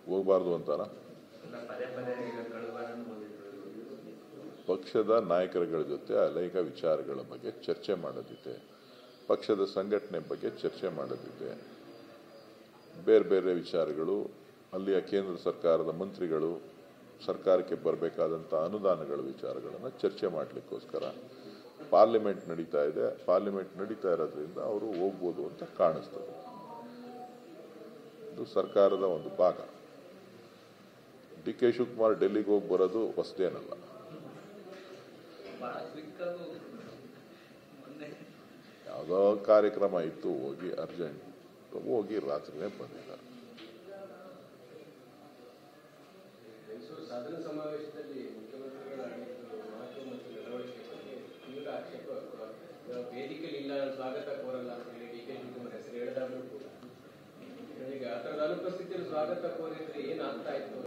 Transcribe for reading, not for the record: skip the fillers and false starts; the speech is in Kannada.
ಹೋಗಬಾರ್ದು ಅಂತಾರ? ಪಕ್ಷದ ನಾಯಕರುಗಳ ಜೊತೆ ಅನೇಕ ವಿಚಾರಗಳ ಬಗ್ಗೆ ಚರ್ಚೆ ಮಾಡೋದಿದೆ, ಪಕ್ಷದ ಸಂಘಟನೆ ಬಗ್ಗೆ ಚರ್ಚೆ ಮಾಡೋದಿದೆ, ಬೇರೆ ಬೇರೆ ವಿಚಾರಗಳು, ಅಲ್ಲಿಯ ಕೇಂದ್ರ ಸರ್ಕಾರದ ಮಂತ್ರಿಗಳು, ಸರ್ಕಾರಕ್ಕೆ ಬರಬೇಕಾದಂಥ ಅನುದಾನಗಳ ವಿಚಾರಗಳನ್ನು ಚರ್ಚೆ ಮಾಡಲಿಕ್ಕೋಸ್ಕರ ಪಾರ್ಲಿಮೆಂಟ್ ನಡೀತಾ ಇದೆ. ಪಾರ್ಲಿಮೆಂಟ್ ನಡೀತಾ ಇರೋದ್ರಿಂದ ಅವರು ಹೋಗ್ಬೋದು ಅಂತ ಕಾಣಿಸ್ತದೆ. ಇದು ಸರ್ಕಾರದ ಒಂದು ಭಾಗ. ಡಿ ಕೆ ಶಿವಕುಮಾರ್ ಡೆಲ್ಲಿಗೆ ಹೋಗಿ ಬರೋದು ಹೊಸದೇನಲ್ಲ. ಯಾವುದೋ ಕಾರ್ಯಕ್ರಮ ಇತ್ತು, ಹೋಗಿ ಅರ್ಜೆಂಟ್ ಹೋಗಿ ರಾತ್ರಿನೇ ಬಂದಿದ್ದಾರೆ. ಸದನ ಸಮಾವೇಶದಲ್ಲಿ ಮುಖ್ಯಮಂತ್ರಿಗಳ ಮಾತು ಮತ್ತು ನಡವಳಿಕೆ ಬಗ್ಗೆ ತೀವ್ರ ಆಕ್ಷೇಪ ವೇದಿಕೆಯಲ್ಲಿ ಇಲ್ಲ, ಸ್ವಾಗತ ಕೋರಲ್ಲ ಅಂತ ಹೇಳಿ ಡಿ ಕೆ ಶಿವಕುಮಾರ್ ಹೆಸರು ಹೇಳಿದಾಗಲೂ ಕೂಡ ಈಗ ಆ ಥರದ ಅನುಪಸ್ಥಿತಿಯಲ್ಲಿ ಸ್ವಾಗತ ಕೋರಿದ್ರೆ ಏನಾಗ್ತಾ ಇತ್ತು?